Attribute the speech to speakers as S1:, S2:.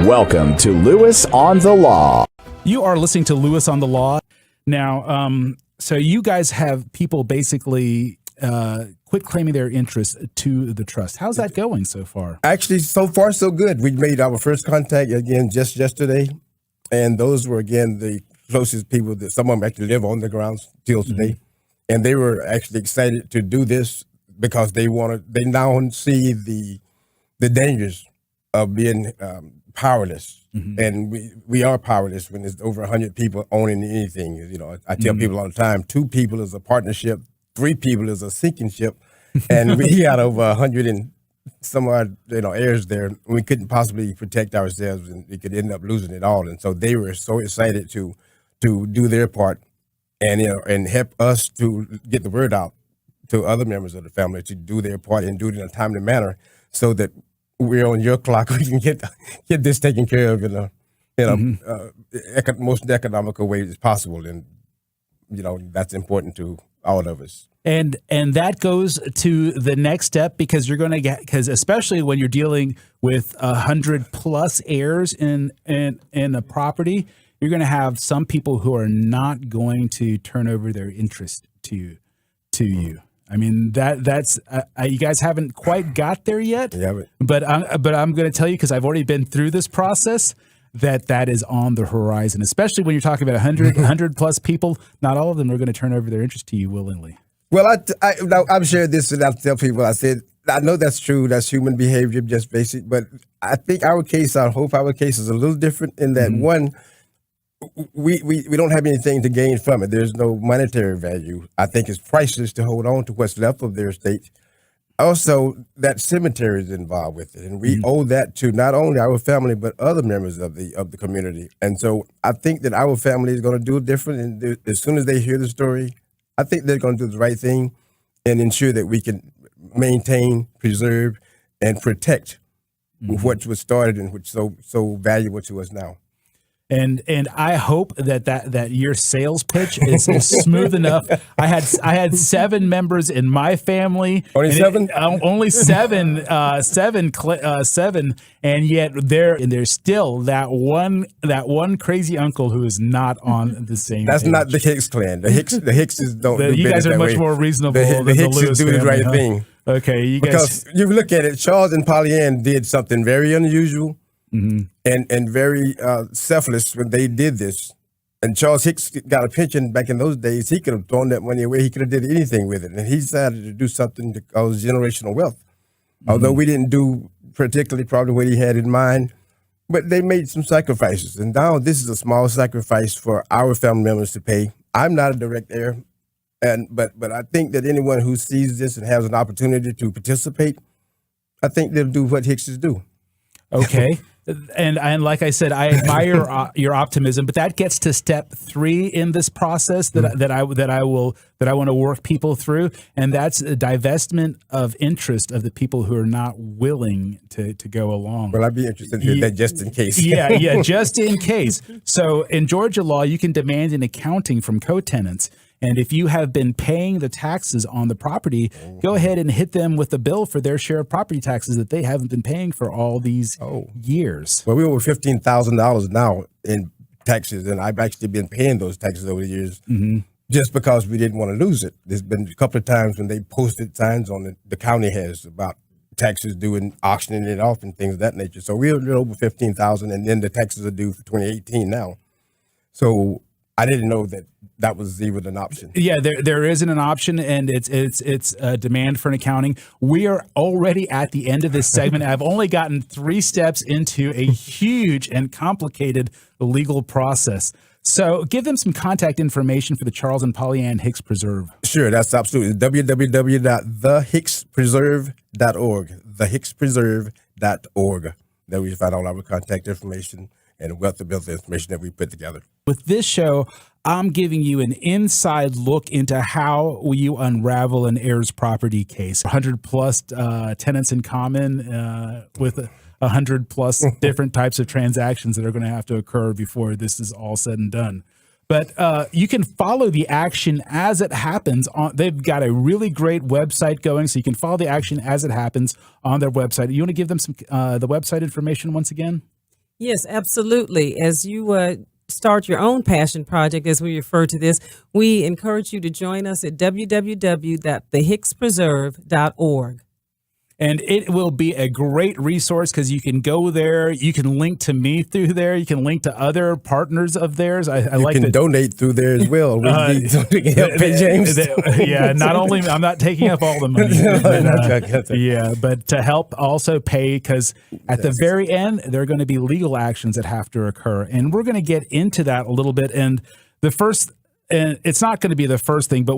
S1: Welcome to Lewis on the Law.
S2: You are listening to Lewis on the Law. Now, so you guys have people basically quit claiming their interest to the trust. How's that going so far?
S3: Actually, so far, so good. We made our first contact again just yesterday. And those were, again, the closest people that some of them actually live on the ground still today. Mm-hmm. And they were actually excited to do this because they now see the dangers of being powerless. Mm-hmm. And we are powerless when there's over 100 people owning anything. You know, I tell people all the time, 2 people is a partnership, 3 people is a sinking ship. And we had over 100 and some odd, heirs there. We couldn't possibly protect ourselves, and we could end up losing it all. And so they were so excited to do their part and help us to get the word out to other members of the family to do their part and do it in a timely manner, so that we're on your clock. We can get this taken care of in a most economical way as possible, and that's important to all of us.
S2: And that goes to the next step, because you're going to because especially when you're dealing with 100+ heirs in a property, you're going to have some people who are not going to turn over their interest to you. I mean, that's you guys haven't quite got there yet. Yeah, but I'm going to tell you, because I've already been through this process, that is on the horizon. Especially when you're talking about 100+ people, not all of them are going to turn over their interest to you willingly.
S3: Well, I've shared this, and I tell people, I said, I know that's true. That's human behavior, just basic. But I think I hope our case is a little different in that one. We don't have anything to gain from it. There's no monetary value. I think it's priceless to hold on to what's left of their estate. Also, that cemetery is involved with it, and we owe that to not only our family but other members of the community. And so I think that our family is going to do it different. And as soon as they hear the story, I think they're going to do the right thing and ensure that we can maintain, preserve, and protect what was started and which so valuable to us now.
S2: And I hope that your sales pitch is smooth enough. I had 7 members in my family.
S3: Only 7?
S2: Only 7, 7, and yet there's still that one crazy uncle who is not on the same.
S3: That's
S2: page.
S3: not the Hicks clan. The Hickses don't.
S2: You guys are much more reasonable.
S3: The
S2: than the
S3: Hickses
S2: Lewis
S3: do the
S2: family,
S3: right thing.
S2: Okay,
S3: because you look at it, Charles and Polly Ann did something very unusual. And very selfless when they did this. And Charles Hicks got a pension back in those days. He could have thrown that money away. He could have did anything with it. And he decided to do something to cause generational wealth. Although we didn't do particularly probably what he had in mind, but they made some sacrifices. And now this is a small sacrifice for our family members to pay. I'm not a direct heir, but I think that anyone who sees this and has an opportunity to participate, I think they'll do what Hickses do.
S2: Okay. And like I said, I admire your optimism, but that gets to step 3 in this process that I want to work people through, and that's a divestment of interest of the people who are not willing to go along.
S3: Well, I'd be interested in that just in case.
S2: yeah, just in case. So in Georgia law, you can demand an accounting from co-tenants. And if you have been paying the taxes on the property, go ahead and hit them with the bill for their share of property taxes that they haven't been paying for all these years.
S3: Well, we're over $15,000 now in taxes, and I've actually been paying those taxes over the years just because we didn't want to lose it. There's been a couple of times when they posted signs on the county has about taxes due and auctioning it off and things of that nature. So we're over $15,000, and then the taxes are due for 2018 now. So I didn't know that was even an option. Yeah,
S2: there isn't an option, and it's a demand for an accounting. We are already at the end of this segment. I've only gotten 3 steps into a huge and complicated legal process. So give them some contact information for the Charles and Polly Ann Hicks Preserve.
S3: Sure, that's absolutely www.thehickspreserve.org, thehickspreserve.org. There we find all our contact information and a wealth of information that we put together.
S2: With this show, I'm giving you an inside look into how you unravel an heirs property case. 100+ tenants in common with 100+ different types of transactions that are going to have to occur before this is all said and done. But you can follow the action as it happens. They've got a really great website going, so you can follow the action as it happens on their website. You want to give them some the website information once again?
S4: Yes, absolutely. As you start your own passion project, as we refer to this, we encourage you to join us at www.thehickspreserve.org.
S2: And it will be a great resource because you can go there. You can link to me through there. You can link to other partners of theirs. I
S3: You
S2: like
S3: can
S2: that.
S3: donate through there as well. We need something to help pay James.
S2: Yeah, not only I'm not taking up all the money, but to help also pay, because at the very end there are going to be legal actions that have to occur, and we're going to get into that a little bit. And it's not going to be the first thing, but